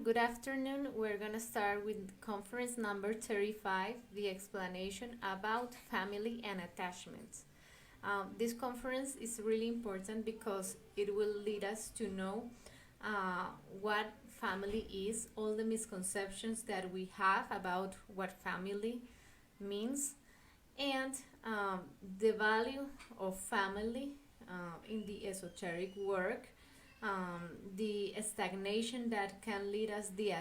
good afternoon. We're going to start with conference number 35, the explanation about family and attachments. This conference is really important because it will lead us to know what family is, all the misconceptions that we have about what family means, and the value of family in the esoteric work, the stagnation that can lead us the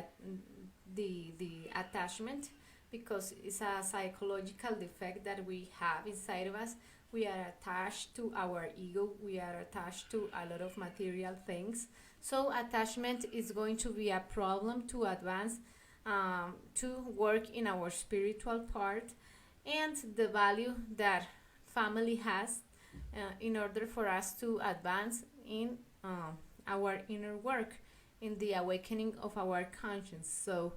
attachment, because it's a psychological defect that we have inside of us. We are attached to our ego, we are attached to a lot of material things, so attachment is going to be a problem to advance, to work in our spiritual part, and the value that family has in order for us to advance in our inner work, in the awakening of our conscience. So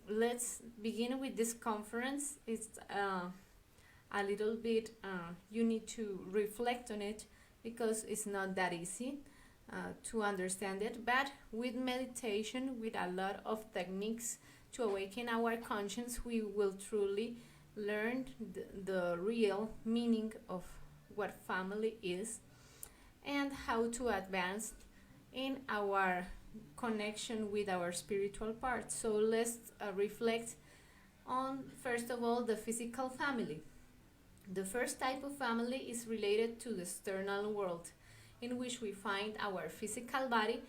let's begin with this conference. It's a little bit, you need to reflect on it because it's not that easy to understand it, but with meditation, with a lot of techniques to awaken our conscience, we will truly learn the real meaning of what family is and how to advance in our connection with our spiritual part. So let's reflect on, first of all, the physical family. The first type of family is related to the external world, in which we find our physical body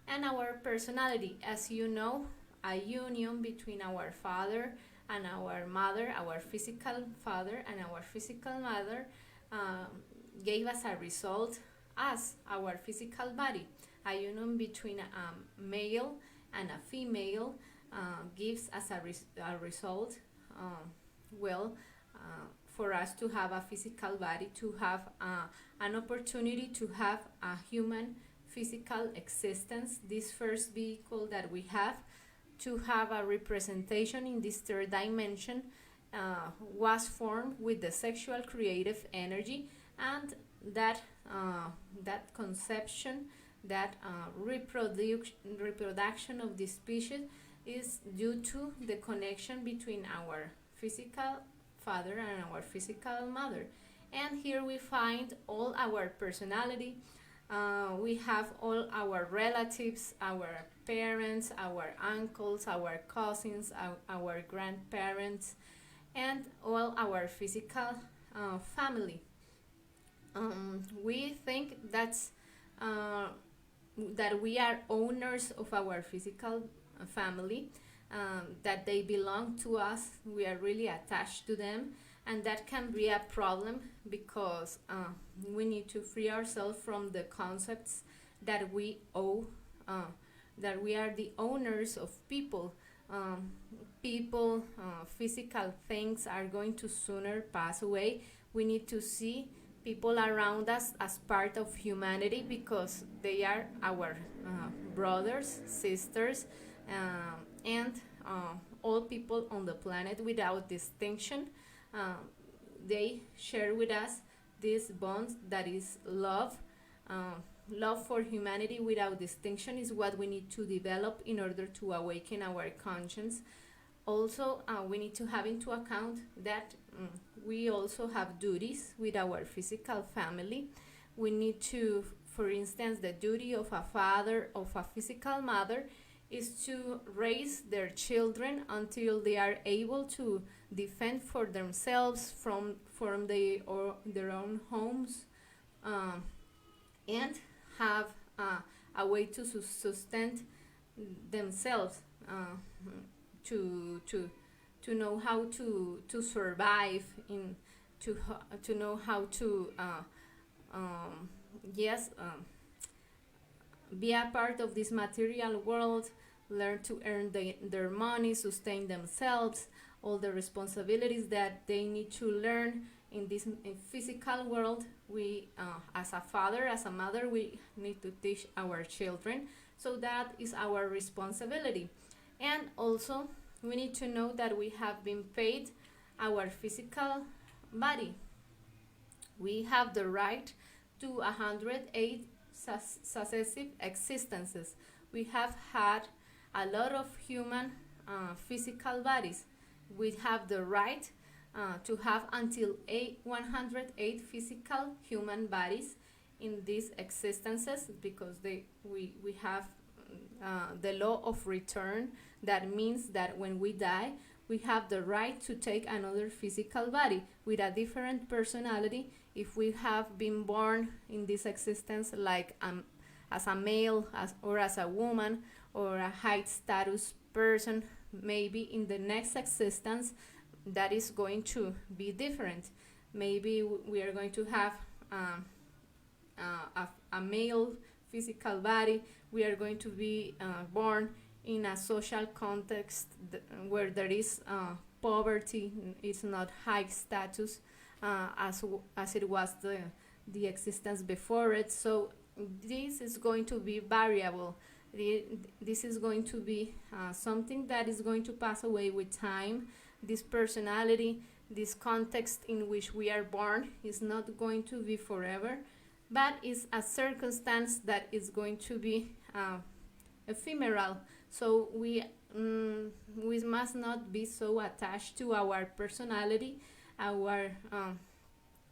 and our personality. As you know, a union between our father and our mother, our physical father and our physical mother, gave us a result as our physical body. A union between a male and a female gives us a result, well, for us to have a physical body, to have an opportunity to have a human physical existence, this first vehicle that we have to have a representation in this third dimension, was formed with the sexual creative energy, and that conception, that reproduction of the species is due to the connection between our physical father and our physical mother. And here we find all our personality. We have all our relatives, our parents, our uncles, our cousins, our grandparents, and all our physical family. We think that we are owners of our physical family, that they belong to us, we are really attached to them, and that can be a problem because we need to free ourselves from the concepts that we owe, that we are the owners of people. Physical things are going to sooner pass away. We need to see people around us as part of humanity because they are our brothers, sisters, and all people on the planet without distinction. They share with us this bond that is love. Love for humanity without distinction is what we need to develop in order to awaken our conscience. Also, we need to have into account that we also have duties with our physical family. We need to, for instance, the duty of a father, of a physical mother, is to raise their children until they are able to defend for themselves from their own homes, and have a way to sustain themselves, to know how to survive, to know how to be a part of this material world, learn to earn their money, sustain themselves, all the responsibilities that they need to learn in this physical world. We, as a father, as a mother, we need to teach our children, so that is our responsibility. And also, we need to know that we have been paid our physical body. We have the right to 108 successive existences. We have had a lot of human physical bodies. We have the right to have until 108 physical human bodies in these existences, because we have the law of return. That means that when we die, we have the right to take another physical body with a different personality. If we have been born in this existence like as a male, or as a woman, or a high status person, maybe in the next existence that is going to be different. Maybe we are going to have a male physical body. We are going to be born in a social context where there is poverty. It's not high status as it was the existence before it. So this is going to be variable. This is going to be something that is going to pass away with time. This personality, this context in which we are born, is not going to be forever, but is a circumstance that is going to be ephemeral. So we must not be so attached to our personality, our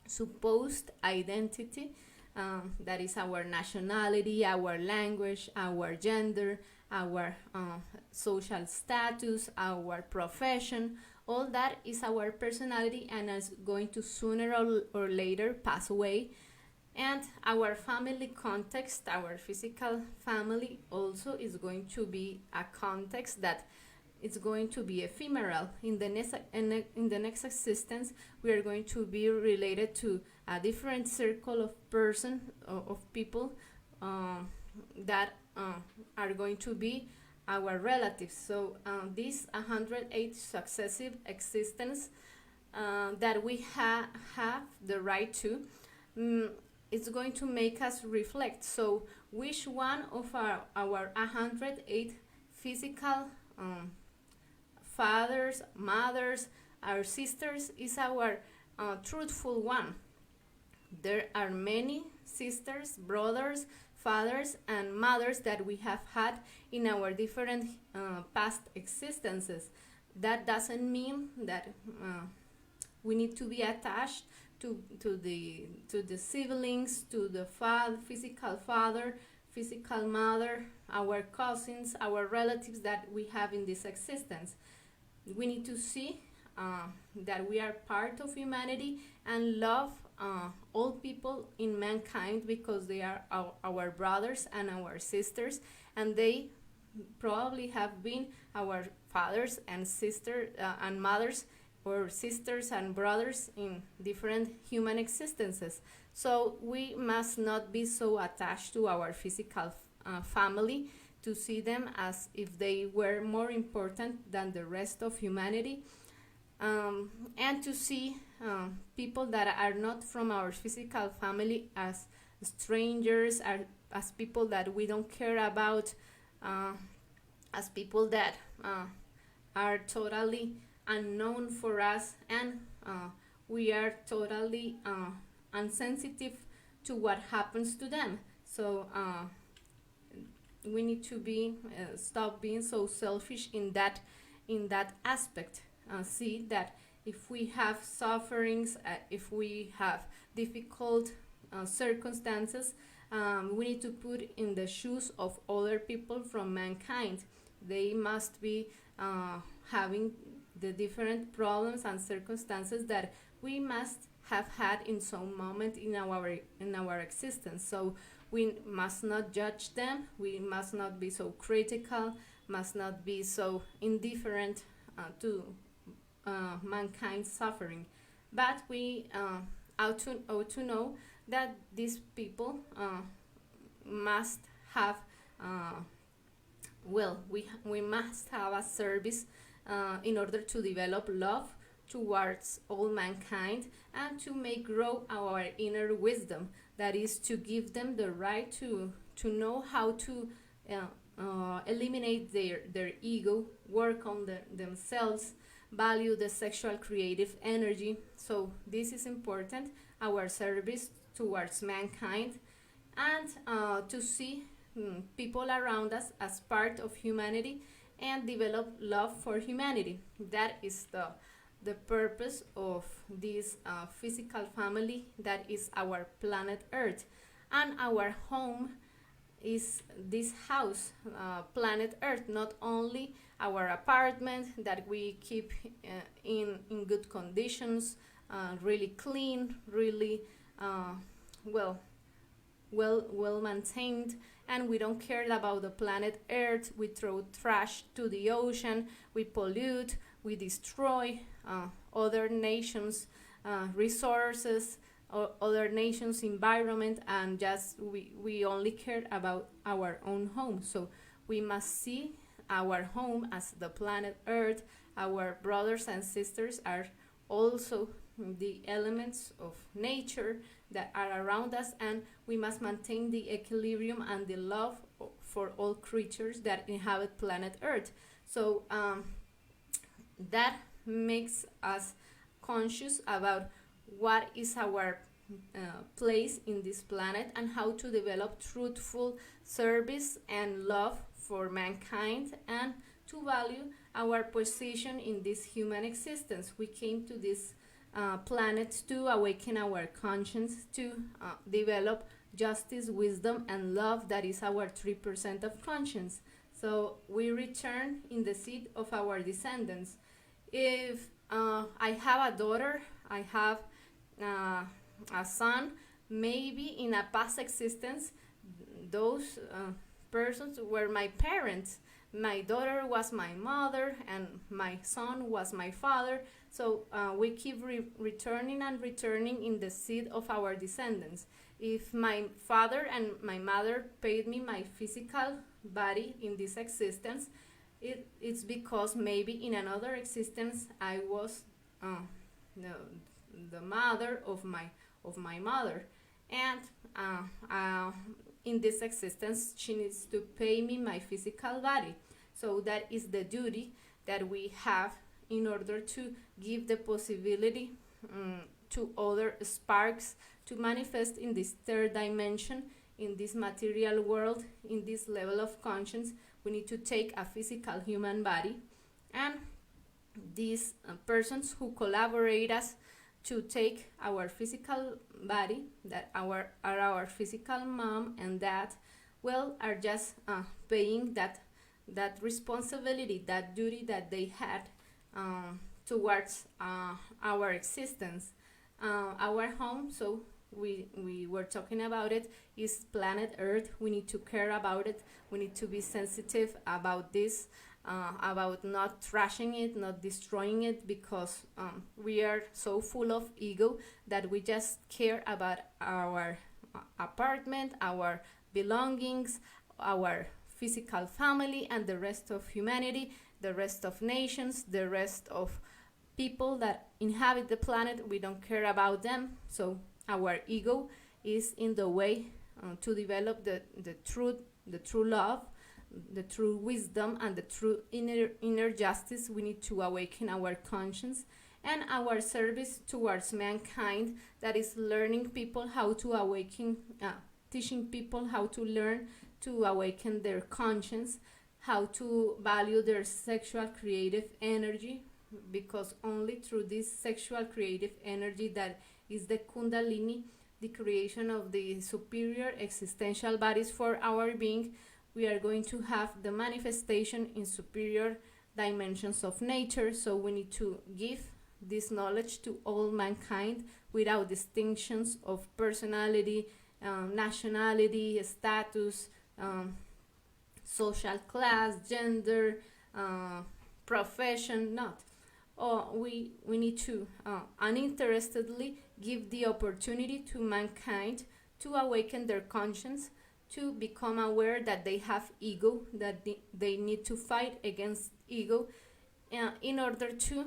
supposed identity, that is our nationality, our language, our gender, our social status, our profession. All that is our personality and is going to sooner or later pass away. And our family context, our physical family, also is going to be a context that it's going to be ephemeral. In the next existence, we are going to be related to a different circle of people that are going to be our relatives. So these 108 successive existence that we have the right to, it's going to make us reflect. So which one of our 108 physical fathers, mothers, our sisters is our truthful one? There are many sisters, brothers, fathers, and mothers that we have had in our different past existences. That doesn't mean that we need to be attached to the siblings, to the physical father, physical mother, our cousins, our relatives that we have in this existence. We need to see that we are part of humanity and love all people in mankind, because they are our brothers and our sisters, and they probably have been our fathers and sisters and mothers, or sisters and brothers in different human existences. So we must not be so attached to our physical family to see them as if they were more important than the rest of humanity, and to see people that are not from our physical family as strangers, as people that we don't care about, as people that are totally unknown for us, and we are totally insensitive to what happens to them. So we need to be stop being so selfish in that aspect. See that if we have sufferings, if we have difficult circumstances, we need to put in the shoes of other people from mankind. They must be having the different problems and circumstances that we must have had in some moment in our existence. So we must not judge them. We must not be so critical. Must not be so indifferent to mankind's suffering. But we ought to know that these people must have we must have a service in order to develop love towards all mankind and to make grow our inner wisdom. That is to give them the right to know how to eliminate their ego, work on themselves, value the sexual creative energy. So this is important, our service towards mankind, and to see people around us as part of humanity and develop love for humanity. That is the purpose of this physical family that is our planet Earth. And our home is this house, planet Earth, not only our apartment that we keep in good conditions, really clean, really uh, well well maintained, and we don't care about the planet Earth. We throw trash to the ocean, we pollute, we destroy other nations resources or other nations environment, and just we only care about our own home. So we must see our home as the planet Earth. Our brothers and sisters are also the elements of nature that are around us, and we must maintain the equilibrium and the love for all creatures that inhabit planet Earth. So that makes us conscious about what is our place in this planet and how to develop truthful service and love for mankind, and to value our position in this human existence. We came to this planet to awaken our conscience, to develop justice, wisdom, and love. That is our 3% of conscience. So we return in the seed of our descendants. If I have a daughter, I have a son, maybe in a past existence, those persons were my parents. My daughter was my mother, and my son was my father. So we keep returning and returning in the seed of our descendants. If my father and my mother paid me my physical body in this existence, it's because maybe in another existence I was the mother of my mother, and in this existence she needs to pay me my physical body. So that is the duty that we have in order to give the possibility to other sparks to manifest in this third dimension, in this material world, in this level of conscience. We need to take a physical human body, and these persons who collaborate us to take our physical body, that are our physical mom and dad, well, are just paying that responsibility, that duty that they had towards our existence. Our home, so we were talking about it, is planet Earth. We need to care about it. We need to be sensitive about this, about not trashing it, not destroying it, because we are so full of ego that we just care about our apartment, our belongings, our physical family, and the rest of humanity, the rest of nations, the rest of people that inhabit the planet. We don't care about them. So our ego is in the way to develop the true love, the true wisdom, and the true inner justice. We need to awaken our conscience and our service towards mankind, that is learning people how to awaken, teaching people how to learn to awaken their conscience, how to value their sexual creative energy, because only through this sexual creative energy, that is the kundalini, the creation of the superior existential bodies for our being, we are going to have the manifestation in superior dimensions of nature. So we need to give this knowledge to all mankind without distinctions of personality, nationality, status, social class, gender, profession, not. We need to uninterestedly give the opportunity to mankind to awaken their conscience, to become aware that they have ego, that they need to fight against ego in order to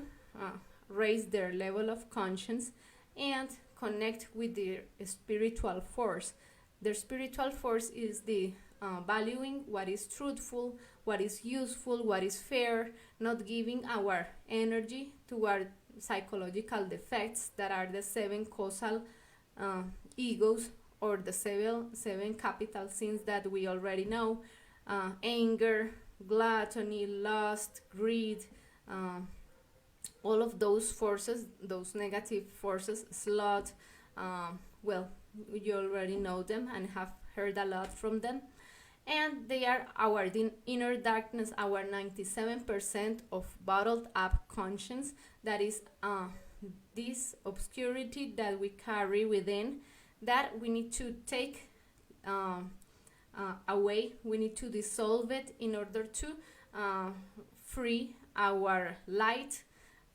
raise their level of conscience and connect with their spiritual force. Their spiritual force is the valuing what is truthful, what is useful, what is fair, not giving our energy toward psychological defects that are the 7 causal egos or the seven capital sins that we already know: anger, gluttony, lust, greed, uh, all of those forces, those negative forces, sloth. Well, you already know them and have heard a lot from them. And they are our inner darkness, our 97% of bottled up conscience, that is this obscurity that we carry within, that we need to take away. We need to dissolve it in order to uh, free our light,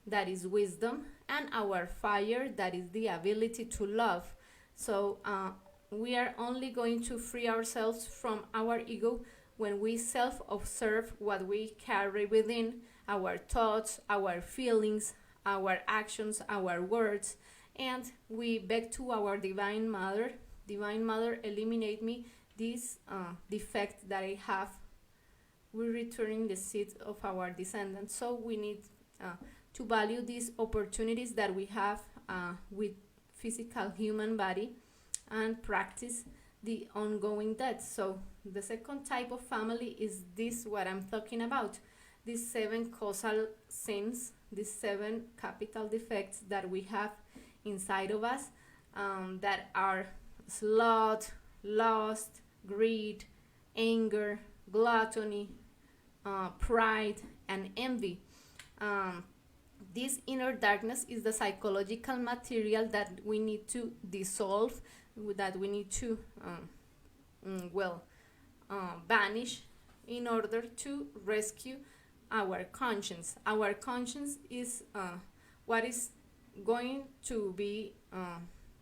that is wisdom, and our fire, that is the ability to love. So we are only going to free ourselves from our ego when we self observe what we carry within: our thoughts, our feelings, our actions, our words, and we beg to our Divine Mother: Divine Mother, eliminate me this defect that I have. We're returning the seeds of our descendants. So we need to value these opportunities that we have with physical human body and practice the ongoing death. So the second type of family is this, what I'm talking about: these seven causal sins, these seven capital defects that we have inside of us, that are sloth, lust, greed, anger, gluttony, pride, and envy. This inner darkness is the psychological material that we need to dissolve, that we need to banish in order to rescue our conscience. Our conscience is what is going to be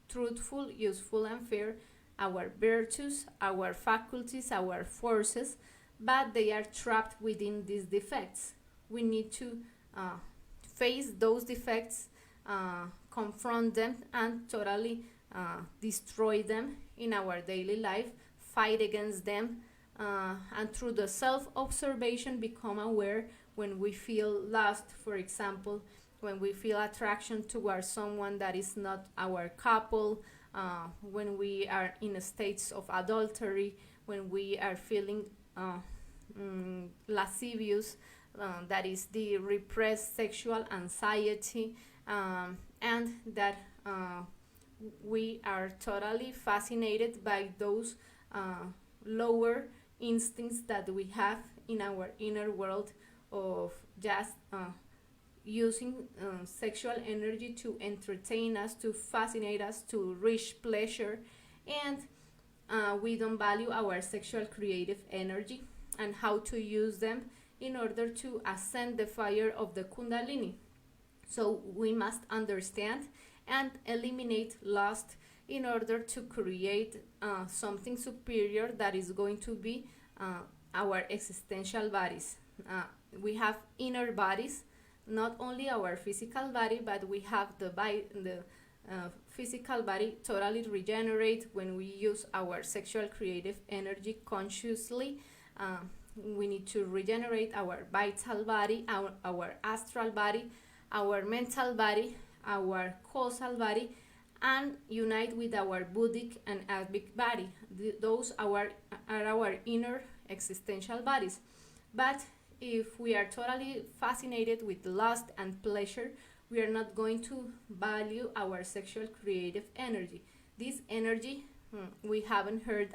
truthful, useful, and fair, our virtues, our faculties, our forces, but they are trapped within these defects. We need to face those defects, confront them, and totally destroy them in our daily life, fight against them, and through the self-observation become aware when we feel lust, for example, when we feel attraction towards someone that is not our couple, when we are in states of adultery, when we are feeling lascivious, that is the repressed sexual anxiety, and that we are totally fascinated by those lower instincts that we have in our inner world of just using sexual energy to entertain us, to fascinate us, to reach pleasure, and we don't value our sexual creative energy and how to use them in order to ascend the fire of the Kundalini. So we must understand and eliminate lust in order to create something superior that is going to be our existential bodies. We have inner bodies, not only our physical body, but we have the physical body totally regenerate when we use our sexual creative energy consciously. We need to regenerate our vital body, our astral body, our mental body, our causal body, and unite with our Buddhic and Advic body. Those are our inner existential bodies. But if we are totally fascinated with lust and pleasure, we are not going to value our sexual creative energy. This energy, we haven't heard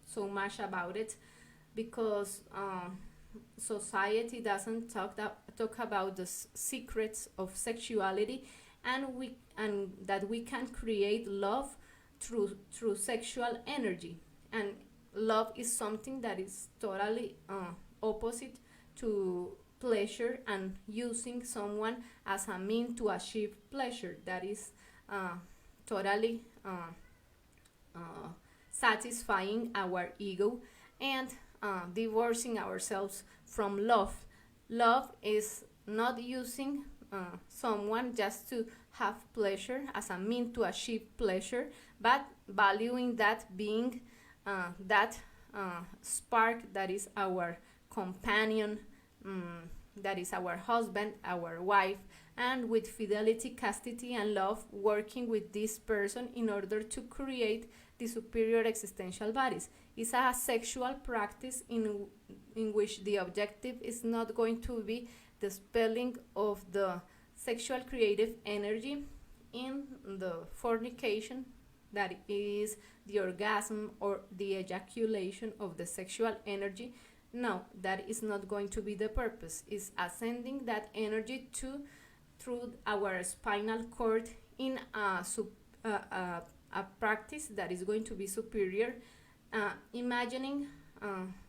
so much about it because society doesn't talk about the secrets of sexuality, and that we can create love through sexual energy. And love is something that is totally opposite to pleasure and using someone as a mean to achieve pleasure. That is totally satisfying our ego and divorcing ourselves from love. Love is not using someone just to have pleasure as a mean to achieve pleasure, but valuing that being, that spark that is our companion, that is our husband, our wife, and with fidelity, chastity, and love, working with this person in order to create the superior existential bodies. It's a sexual practice in which the objective is not going to be the spelling of the sexual creative energy in the fornication, that is the orgasm or the ejaculation of the sexual energy. No, that is not going to be the purpose. It's ascending that energy to through our spinal cord in a practice that is going to be superior, imagining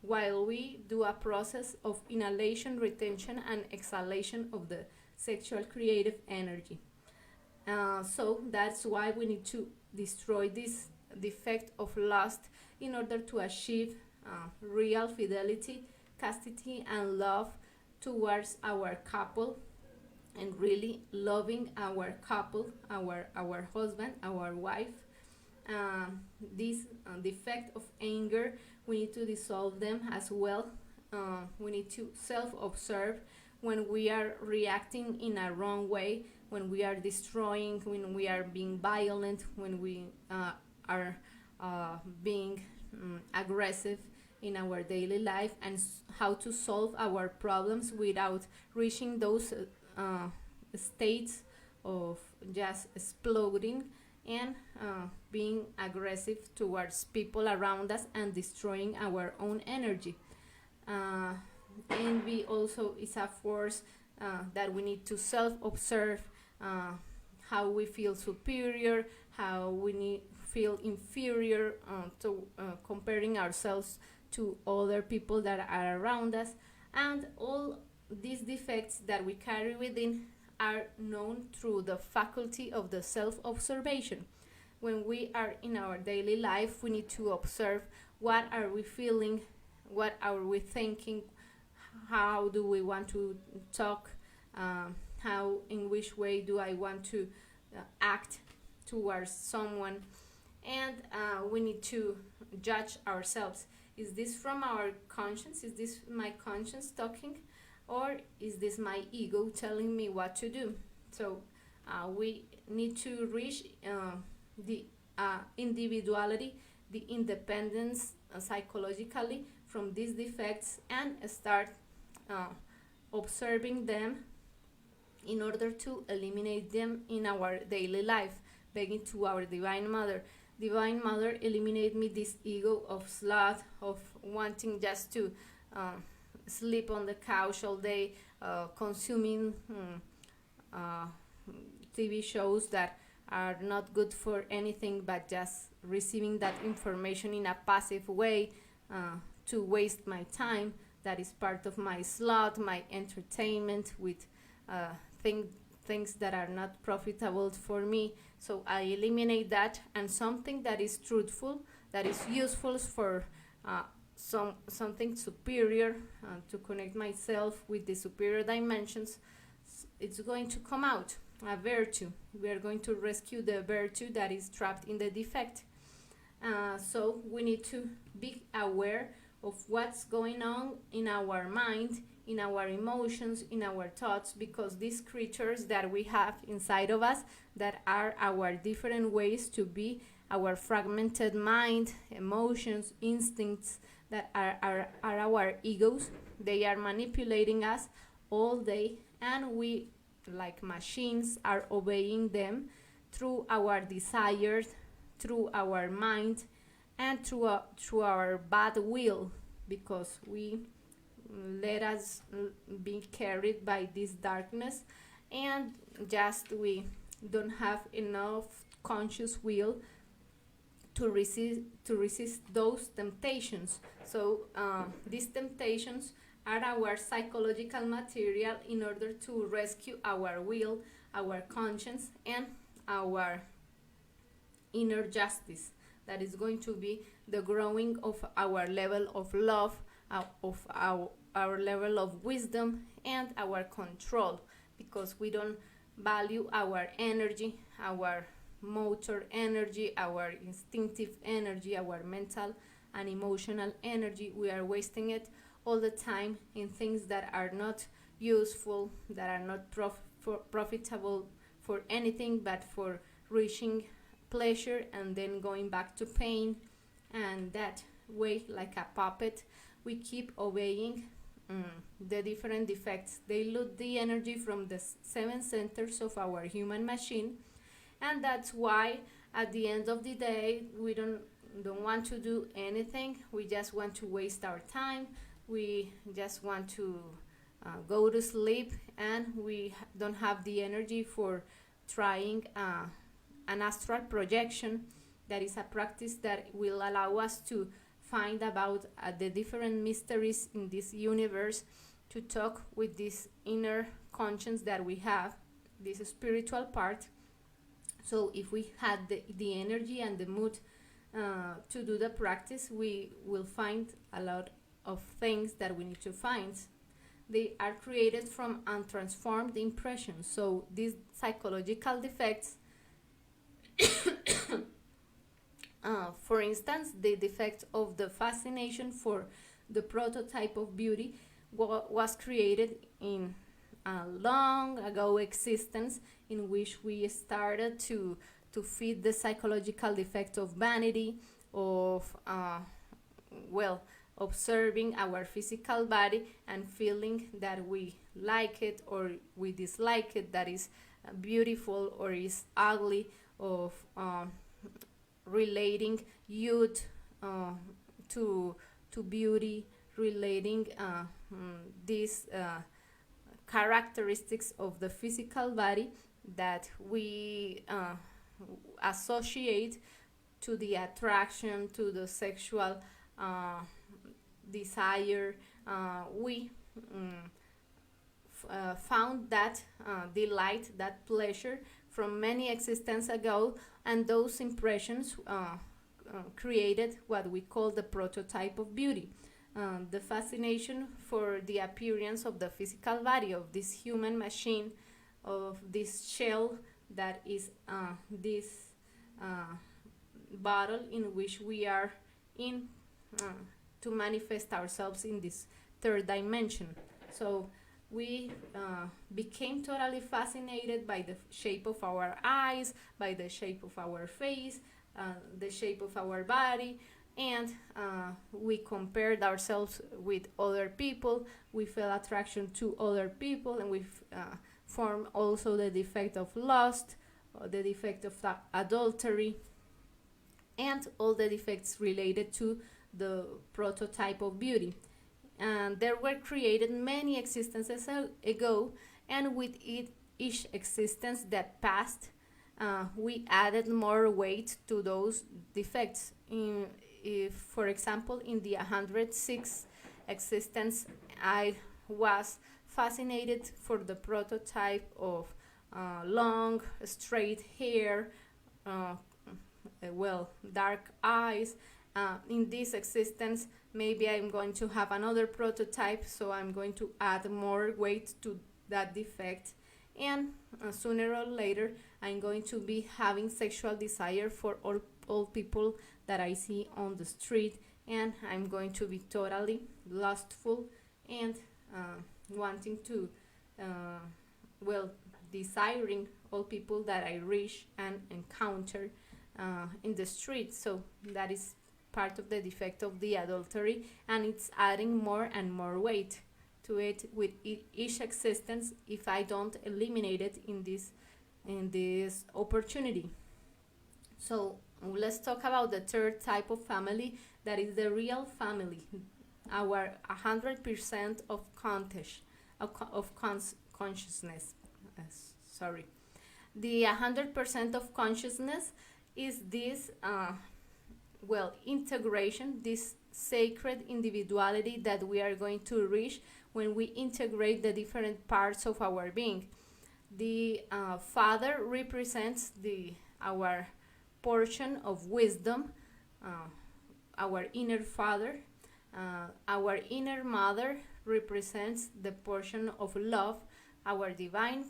while we do a process of inhalation, retention, and exhalation of the sexual creative energy. So that's why we need to destroy this defect of lust in order to achieve real fidelity, chastity, and love towards our couple, and really loving our couple, our husband, our wife. This defect of anger, we need to dissolve them as well. We need to self-observe when we are reacting in a wrong way, when we are destroying, when we are being violent, when we are being aggressive in our daily life, and how to solve our problems without reaching those states of just exploding and being aggressive towards people around us and destroying our own energy. Envy also is a force that we need to self-observe, how we feel superior, how we feel inferior, to comparing ourselves to other people that are around us, and all these defects that we carry within are known through the faculty of the self-observation. When we are in our daily life, we need to observe what are we feeling, what are we thinking, how do we want to talk, how, in which way do I want to act towards someone, and we need to judge ourselves. Is this from our conscience? Is this my conscience talking? Or is this my ego telling me what to do? So we need to reach the individuality, the independence psychologically from these defects, and start observing them in order to eliminate them in our daily life, begging to our Divine Mother. Divine Mother, eliminate me this ego of sloth, of wanting just to sleep on the couch all day, consuming TV shows that are not good for anything but just receiving that information in a passive way, to waste my time. That is part of my slot, my entertainment with things that are not profitable for me. So I eliminate that, and something that is truthful, that is useful for something superior, to connect myself with the superior dimensions, it's going to come out, a virtue. We are going to rescue the virtue that is trapped in the defect. So we need to be aware of what's going on in our mind, in our emotions, in our thoughts, because these creatures that we have inside of us, that are our different ways to be, our fragmented mind, emotions, instincts, that are our egos. They are manipulating us all day, and we, like machines, are obeying them through our desires, through our mind, and through our bad will, because we let us be carried by this darkness, and just we don't have enough conscious will to resist those temptations. So these temptations are our psychological material in order to rescue our will, our conscience, and our inner justice. That is going to be the growing of our level of love, of our level of wisdom, and our control, because we don't value our energy, our motor energy, our instinctive energy, our mental and emotional energy. We are wasting it all the time in things that are not useful, that are not for profitable for anything but for reaching pleasure and then going back to pain. And that way, like a puppet, we keep obeying the different defects. They loot the energy from the seven centers of our human machine, and that's why at the end of the day we don't want to do anything. We just want to waste our time. We just want to go to sleep, and we don't have the energy for trying an astral projection. That is a practice that will allow us to find about the different mysteries in this universe, to talk with this inner conscience that we have, this spiritual part. So if we had the energy and the mood to do the practice, we will find a lot of things that we need to find. They are created from untransformed impressions. So these psychological defects, for instance, the defect of the fascination for the prototype of beauty was created in a long ago existence, in which we started to feed the psychological defect of vanity, of observing our physical body and feeling that we like it or we dislike it, that is beautiful or is ugly, of relating youth to beauty, relating these characteristics of the physical body that we associate to the attraction, to the sexual desire. We found that delight, that pleasure from many existences ago, and those impressions created what we call the prototype of beauty. The fascination for the appearance of the physical body, of this human machine, of this shell that is this bottle in which we are in to manifest ourselves in this third dimension. So we became totally fascinated by the shape of our eyes, by the shape of our face, the shape of our body, and we compared ourselves with other people. We felt attraction to other people, and we formed also the defect of lust, the defect of adultery, and all the defects related to the prototype of beauty. And there were created many existences ago, and with each existence that passed, we added more weight to those defects. If, for example, in the 106th existence, I was fascinated for the prototype of long, straight hair, dark eyes. In this existence, maybe I'm going to have another prototype, so I'm going to add more weight to that defect. And sooner or later, I'm going to be having sexual desire for all people that I see on the street, and I'm going to be totally lustful and wanting to, desiring all people that I reach and encounter in the street. So that is part of the defect of the adultery, and it's adding more and more weight to it with each existence if I don't eliminate it in this opportunity. So let's talk about the third type of family, that is the real family, our 100% of consciousness. The 100% of consciousness is this integration, this sacred individuality that we are going to reach when we integrate the different parts of our being. The father represents our portion of wisdom, our inner father. Our inner mother represents the portion of love. Our divine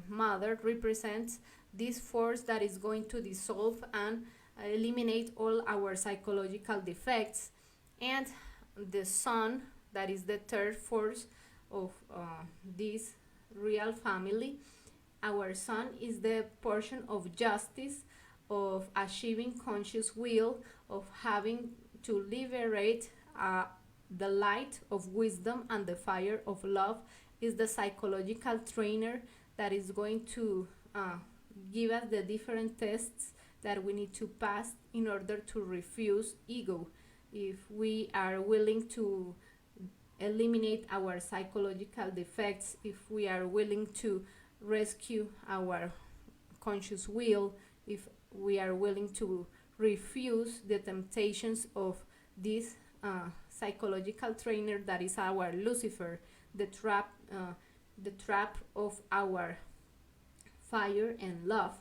mother represents this force that is going to dissolve and eliminate all our psychological defects. And the son, that is the third force of this real family. Our sun is the portion of justice, of achieving conscious will, of having to liberate the light of wisdom, and the fire of love is the psychological trainer that is going to give us the different tests that we need to pass in order to refuse ego. If we are willing to eliminate our psychological defects, if we are willing to rescue our conscious will, if we are willing to refuse the temptations of this psychological trainer that is our Lucifer, the trap of our fire and love.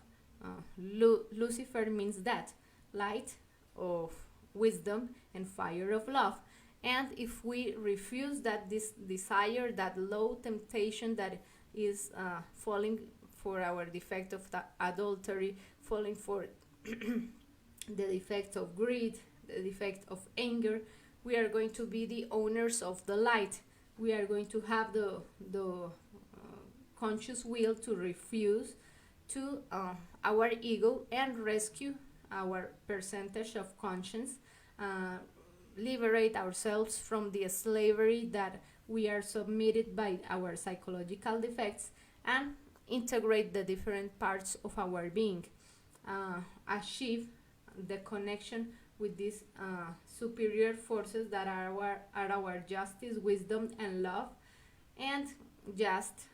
Lucifer means that light of wisdom and fire of love. And if we refuse that this desire, that low temptation that is falling for our defect of the adultery, falling for the defect of greed, the defect of anger, we are going to be the owners of the light. We are going to have the conscious will to refuse to our ego and rescue our percentage of conscience, liberate ourselves from the slavery that we are submitted by our psychological defects, and integrate the different parts of our being, achieve the connection with these superior forces that are our justice, wisdom, and love, and just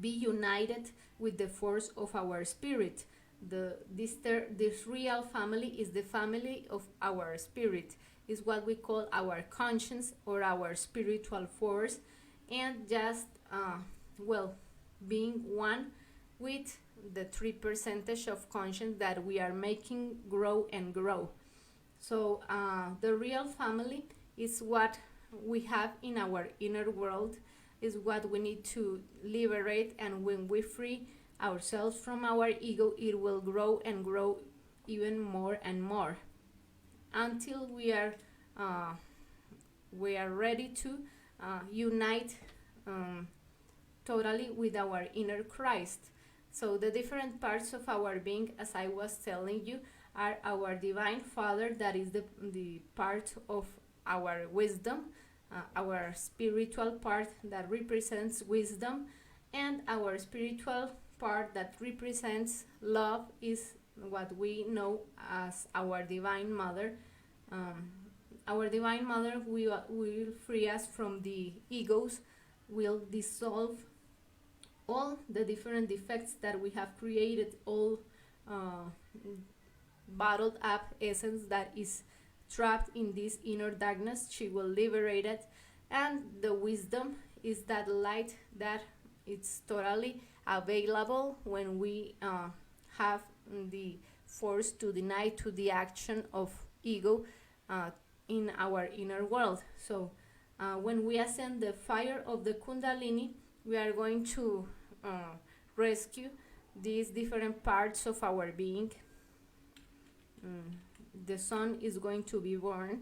be united with the force of our spirit. This real family is the family of our spirit, is what we call our conscience or our spiritual force, and just being one with the 3% of conscience that we are making grow and grow. So the real family is what we have in our inner world, is what we need to liberate, and when we free ourselves from our ego, it will grow and grow even more and more until we are ready to unite totally with our inner Christ. So the different parts of our being, as I was telling you, are our divine Father, that is the part of our wisdom, our spiritual part that represents wisdom, and our spiritual part that represents love is what we know as our divine mother. Our divine mother will free us from the egos, will dissolve all the different defects that we have created, all bottled up essence that is trapped in this inner darkness. She will liberate it, and the wisdom is that light that it's totally available when we have the force to deny to the action of ego in our inner world. So when we ascend the fire of the Kundalini, we are going to rescue these different parts of our being. The sun is going to be born.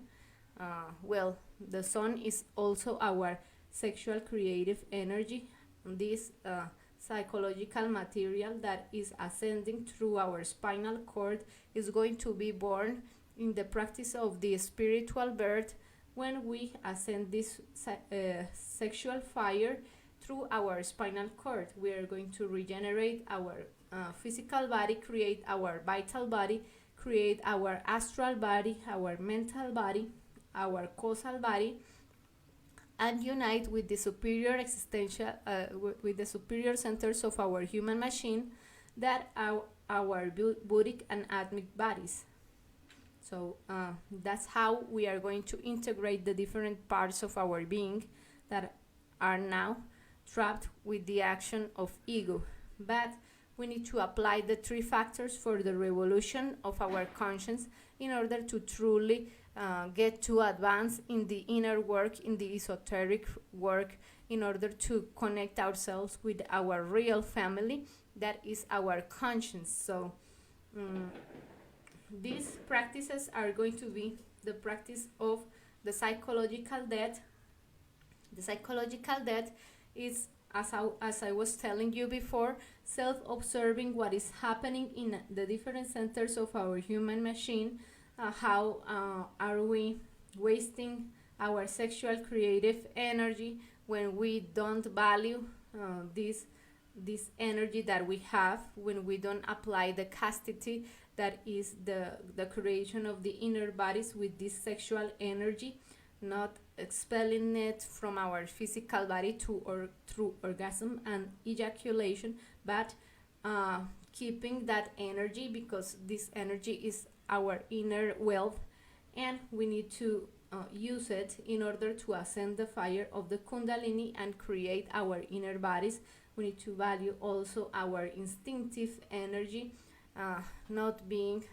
The sun is also our sexual creative energy. This psychological material that is ascending through our spinal cord is going to be born in the practice of the spiritual birth when we ascend this sexual fire through our spinal cord. We are going to regenerate our physical body, create our vital body, create our astral body, our mental body, our causal body, and unite with the superior existential, with the superior centers of our human machine that are our buddhic and atmic bodies. So that's how we are going to integrate the different parts of our being that are now trapped with the action of ego. But we need to apply the 3 factors for the revolution of our conscience in order to truly get to advance in the inner work, in the esoteric work, in order to connect ourselves with our real family, that is our conscience. So these practices are going to be the practice of the psychological death. The psychological death is as I was telling you before, self-observing what is happening in the different centers of our human machine. How are we wasting our sexual creative energy when we don't value this energy that we have, when we don't apply the chastity that is the creation of the inner bodies with this sexual energy, not expelling it from our physical body to or through orgasm and ejaculation, but keeping that energy, because this energy is our inner wealth, and we need to use it in order to ascend the fire of the kundalini and create our inner bodies. We need to value also our instinctive energy, not being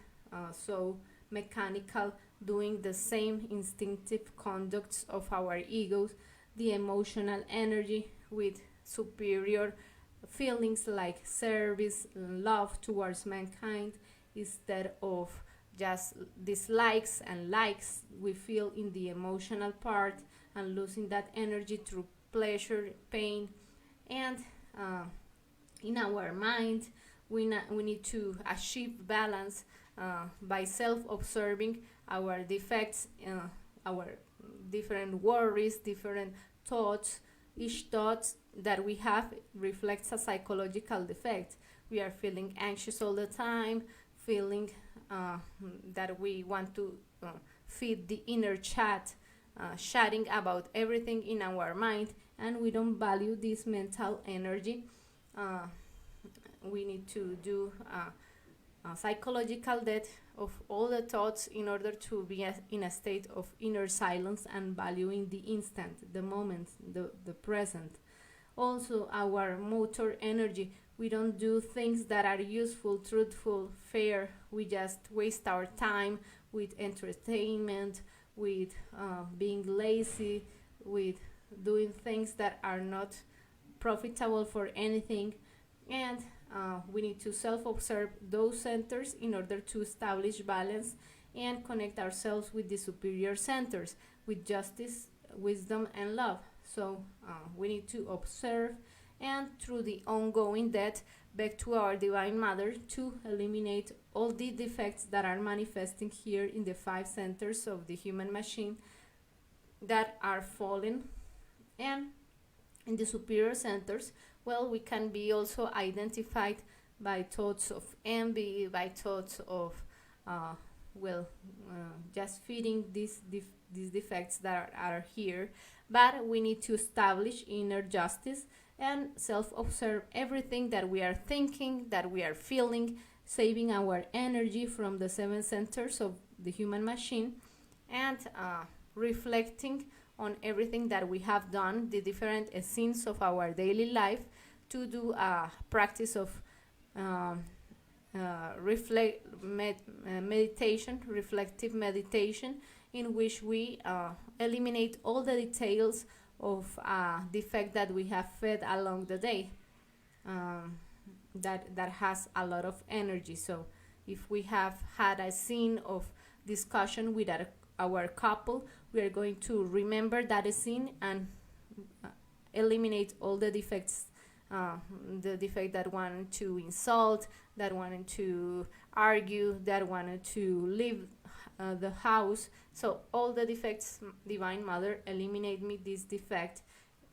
so mechanical, doing the same instinctive conducts of our egos, the emotional energy with superior feelings like service, love towards mankind, instead of just dislikes and likes we feel in the emotional part, and losing that energy through pleasure, pain, and in our mind. We need to achieve balance by self-observing our defects, our different worries, different thoughts. Each thought that we have reflects a psychological defect. We are feeling anxious all the time, feeling that we want to feed the inner chat, chatting about everything in our mind, and we don't value this mental energy. Uh, we need to do a psychological death of all the thoughts in order to be in a state of inner silence and valuing the instant, the moment, the present. Also, our motor energy. We don't do things that are useful, truthful, fair. We just waste our time with entertainment, with being lazy, with doing things that are not profitable for anything. And we need to self-observe those centers in order to establish balance and connect ourselves with the superior centers, with justice, wisdom, and love. So we need to observe, and through the ongoing death, back to our Divine Mother to eliminate all the defects that are manifesting here in the 5 centers of the human machine that are fallen. And in the superior centers, well, we can be also identified by thoughts of envy, by thoughts of just feeding these defects that are here. But we need to establish inner justice and self-observe everything that we are thinking, that we are feeling, saving our energy from the 7 centers of the human machine, and reflecting on everything that we have done, the different scenes of our daily life, to do a practice of meditation, reflective meditation, in which we eliminate all the details of defect that we have fed along the day, that has a lot of energy. So if we have had a scene of discussion with our couple, we are going to remember that scene and eliminate all the defects, the defect that wanted to insult, that wanted to argue, that wanted to leave the house. So all the defects, Divine Mother, eliminate me this defect,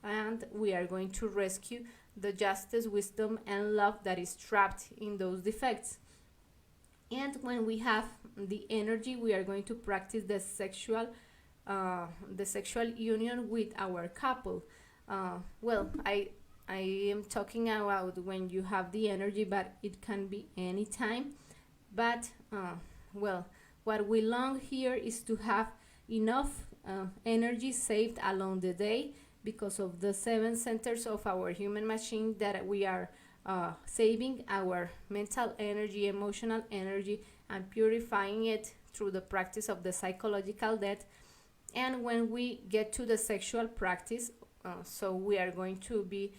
and we are going to rescue the justice, wisdom, and love that is trapped in those defects. And when we have the energy, we are going to practice the sexual union with our couple. I am talking about when you have the energy, but it can be any time. But what we long here is to have enough energy saved along the day, because of the 7 centers of our human machine, that we are saving our mental energy, emotional energy, and purifying it through the practice of the psychological death. And when we get to the sexual practice, so we are going to be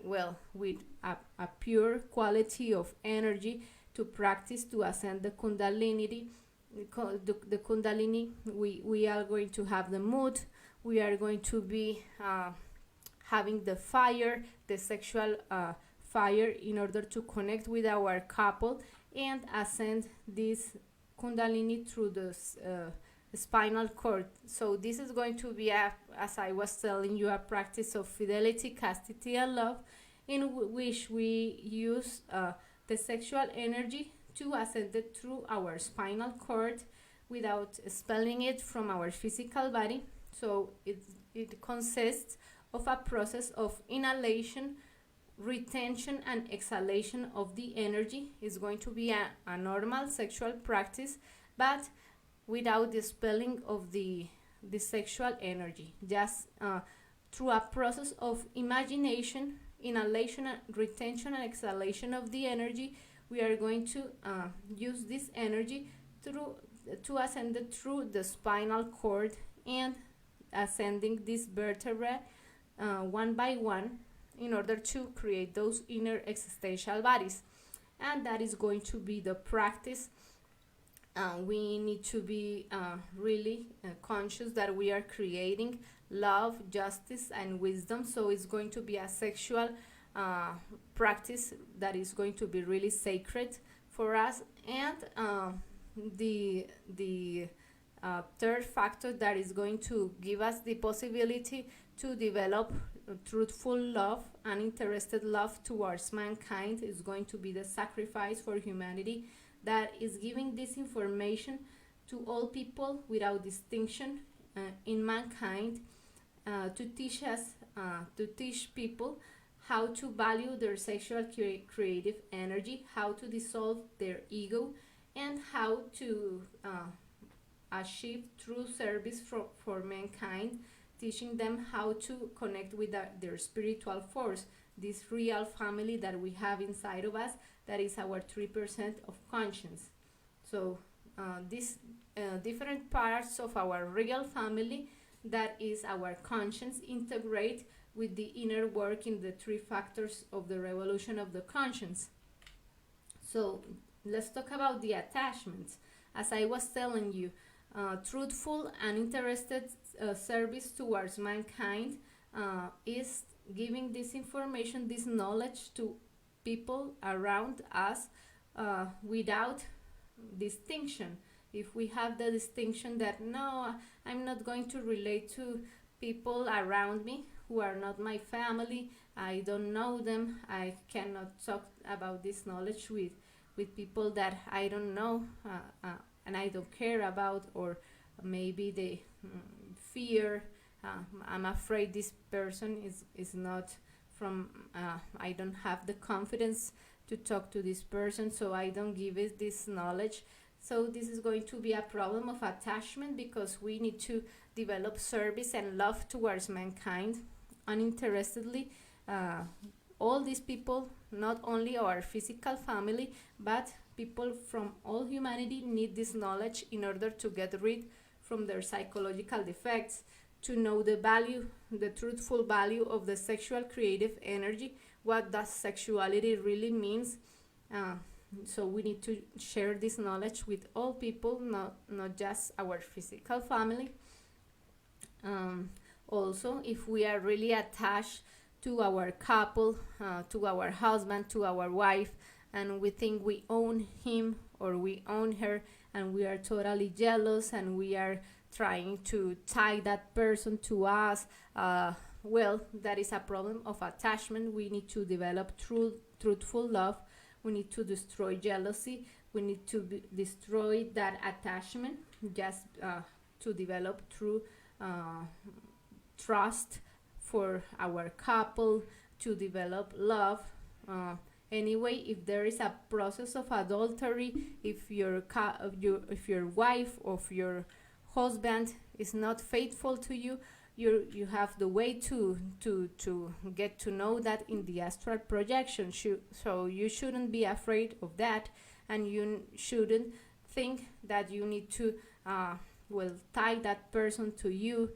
with a pure quality of energy to practice to ascend the kundalini. The kundalini, we are going to have the mood, we are going to be having the fire, the sexual fire, in order to connect with our couple and ascend this kundalini through the spinal cord. So this is going to be, as I was telling you, a practice of fidelity, chastity, and love, in which we use the sexual energy to ascend it through our spinal cord without expelling it from our physical body. So it consists of a process of inhalation, retention, and exhalation of the energy. Is going to be a normal sexual practice, but without the spelling of the sexual energy, just through a process of imagination, inhalation, retention, and exhalation of the energy. We are going to use this energy to ascend it through the spinal cord and ascending this vertebra one by one, in order to create those inner existential bodies. And that is going to be the practice. We need to be really conscious that we are creating love, justice, and wisdom. So it's going to be a sexual practice that is going to be really sacred for us. And the third factor that is going to give us the possibility to develop truthful love and interested love towards mankind is going to be the sacrifice for humanity, that is giving this information to all people without distinction in mankind, to teach people how to value their sexual creative energy, how to dissolve their ego, and how to achieve true service for mankind, teaching them how to connect with their spiritual force, this real family that we have inside of us, that is our 3% of conscience. So these different parts of our real family, that is our conscience, integrate with the inner work in the three factors of the revolution of the conscience. So let's talk about the attachments. As I was telling you, truthful and interested service towards mankind is giving this information, this knowledge to people around us without distinction. If we have the distinction that no, I'm not going to relate to people around me who are not my family, I don't know them, I cannot talk about this knowledge with people that I don't know and I don't care about, or maybe they fear, I'm afraid this person is not from, I don't have the confidence to talk to this person, so I don't give it this knowledge. So this is going to be a problem of attachment, because we need to develop service and love towards mankind uninterestedly. All these people, not only our physical family, but people from all humanity, need this knowledge in order to get rid from their psychological defects, to know the value, the truthful value of the sexual creative energy, what does sexuality really means. So we need to share this knowledge with all people, not just our physical family. Also, if we are really attached to our couple, to our husband, to our wife, and we think we own him or we own her, and we are totally jealous, and we are trying to tie that person to us, well, that is a problem of attachment. We need to develop truthful love. We need to destroy jealousy. We need to destroy that attachment, just to develop true trust for our couple, to develop love. Anyway, if there is a process of adultery, if your wife or your husband is not faithful to you, you have the way to get to know that in the astral projection. So you shouldn't be afraid of that, and you shouldn't think that you need to tie that person to you,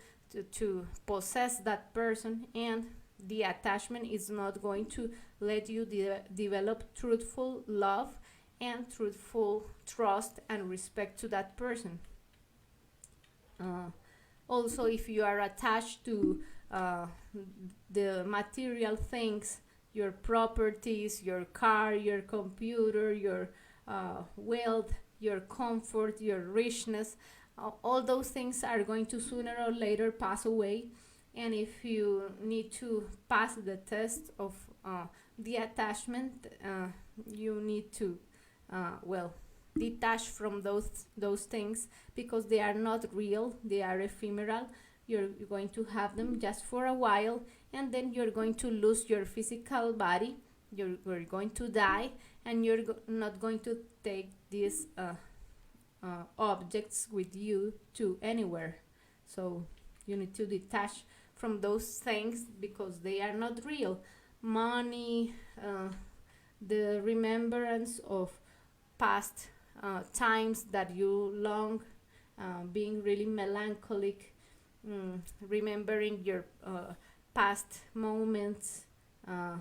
to possess that person, and the attachment is not going to let you develop truthful love and truthful trust and respect to that person. Also, if you are attached to uh, the material things, your properties, your car, your computer, your wealth, your comfort, your richness, all those things are going to sooner or later pass away. And if you need to pass the test of the attachment, you need to well, detach from those things, because they are not real, they are ephemeral. You're going to have them just for a while, and then you're going to lose your physical body. You're going to die, and you're not going to take these objects with you to anywhere. So you need to detach from those things because they are not real. Money, the remembrance of past times that you long, being really melancholic, remembering your past moments, uh,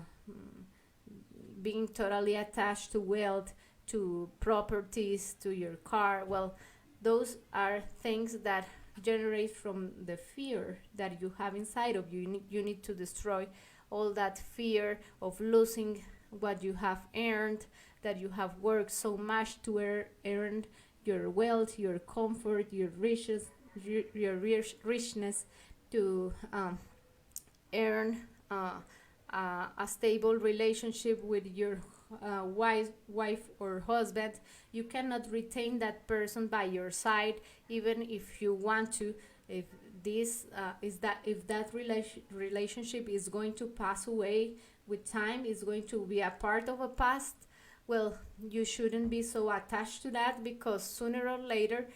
being totally attached to wealth, to properties, to your car. Well, those are things that generate from the fear that you have inside of you. You need to destroy all that fear of losing what you have earned, that you have worked so much to earn your wealth, your comfort, your riches, your richness, to earn a stable relationship with your wife or husband. You cannot retain that person by your side, even if you want to. If this is that if that relationship is going to pass away with time, is going to be a part of a past, well, you shouldn't be so attached to that, because sooner or later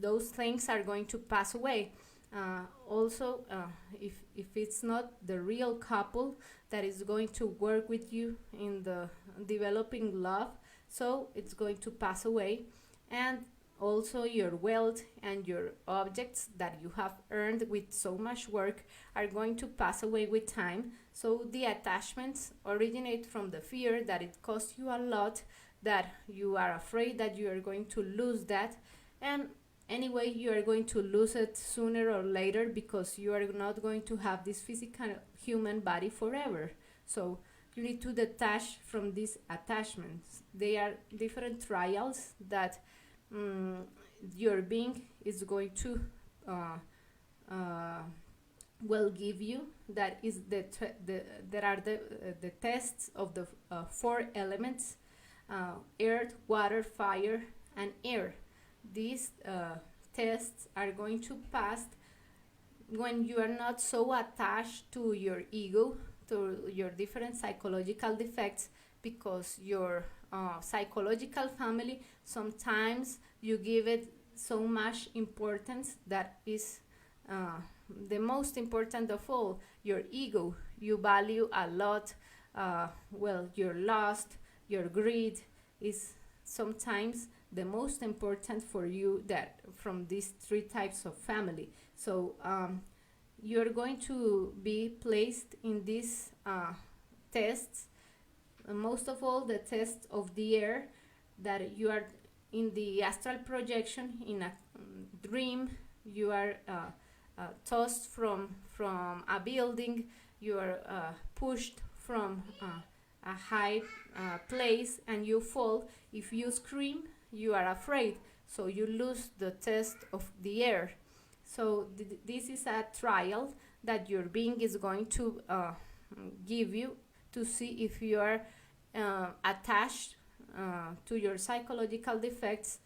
those things are going to pass away. Also, if it's not the real couple that is going to work with you in the developing love, so it's going to pass away. And also your wealth and your objects that you have earned with so much work are going to pass away with time. So the attachments originate from the fear that it costs you a lot, that you are afraid that you are going to lose that. And anyway, you are going to lose it sooner or later, because you are not going to have this physical human body forever. So you need to detach from these attachments. They are different trials that your being is going to will give you. That is there are the tests of the four elements: earth, water, fire, and air. These tests are going to pass when you are not so attached to your ego, to your different psychological defects, because your psychological family, sometimes you give it so much importance that is the most important of all, your ego. You value a lot, well, your lust, your greed is sometimes the most important for you, that from these three types of family. So you're going to be placed in these tests. Most of all, the test of the air, that you are in the astral projection, in a dream. You are tossed from a building. You are pushed from a high place, and you fall. If you scream, you are afraid, so you lose the test of the air. So this is a trial that your being is going to give you, to see if you are attached to your psychological defects,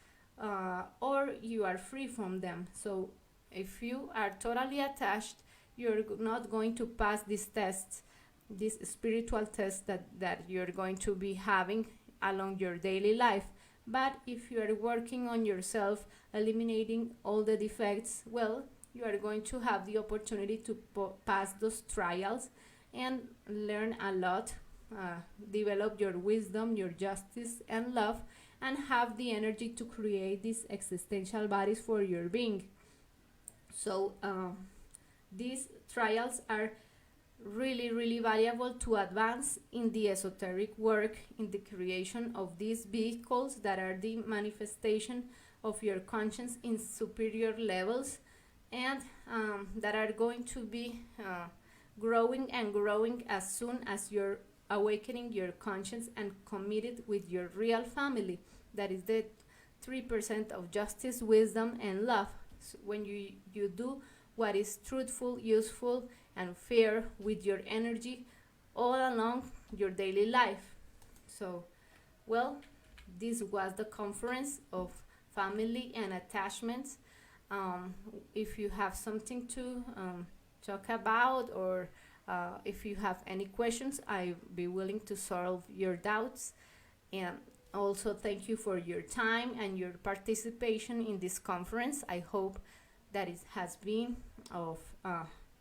or you are free from them. So if you are totally attached, you're not going to pass these tests, this spiritual test that you're going to be having along your daily life. But if you are working on yourself, eliminating all the defects, well, you are going to have the opportunity to pass those trials and learn a lot, develop your wisdom, your justice, and love, and have the energy to create these existential bodies for your being. So these trials are really valuable to advance in the esoteric work, in the creation of these vehicles that are the manifestation of your conscience in superior levels. and that are going to be growing and growing as soon as you're awakening your conscience and committed with your real family. That is the 3% of justice, wisdom, and love. So when you do what is truthful, useful, and fair with your energy all along your daily life. So, well, this was the conference of family and attachments. Um, if you have something to talk about, or if you have any questions, I'll be willing to solve your doubts. And also, thank you for your time and your participation in this conference. I hope that it has been of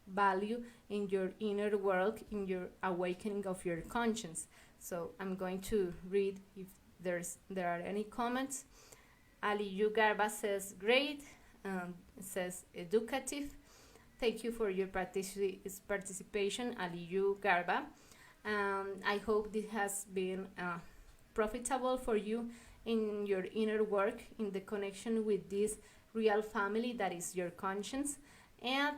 value in your inner work, in your awakening of your conscience. So I'm going to read if there are any comments. Ali Yu Garba says great. It says educative. Thank you for your participation, Ali Yu Garba. I hope this has been profitable for you in your inner work, in the connection with this real family that is your conscience. And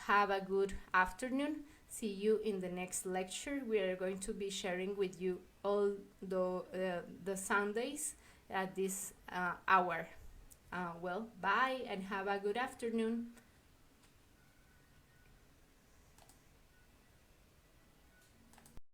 have a good afternoon. See you in the next lecture. We are going to be sharing with you all the Sundays at this hour. Well, bye and have a good afternoon.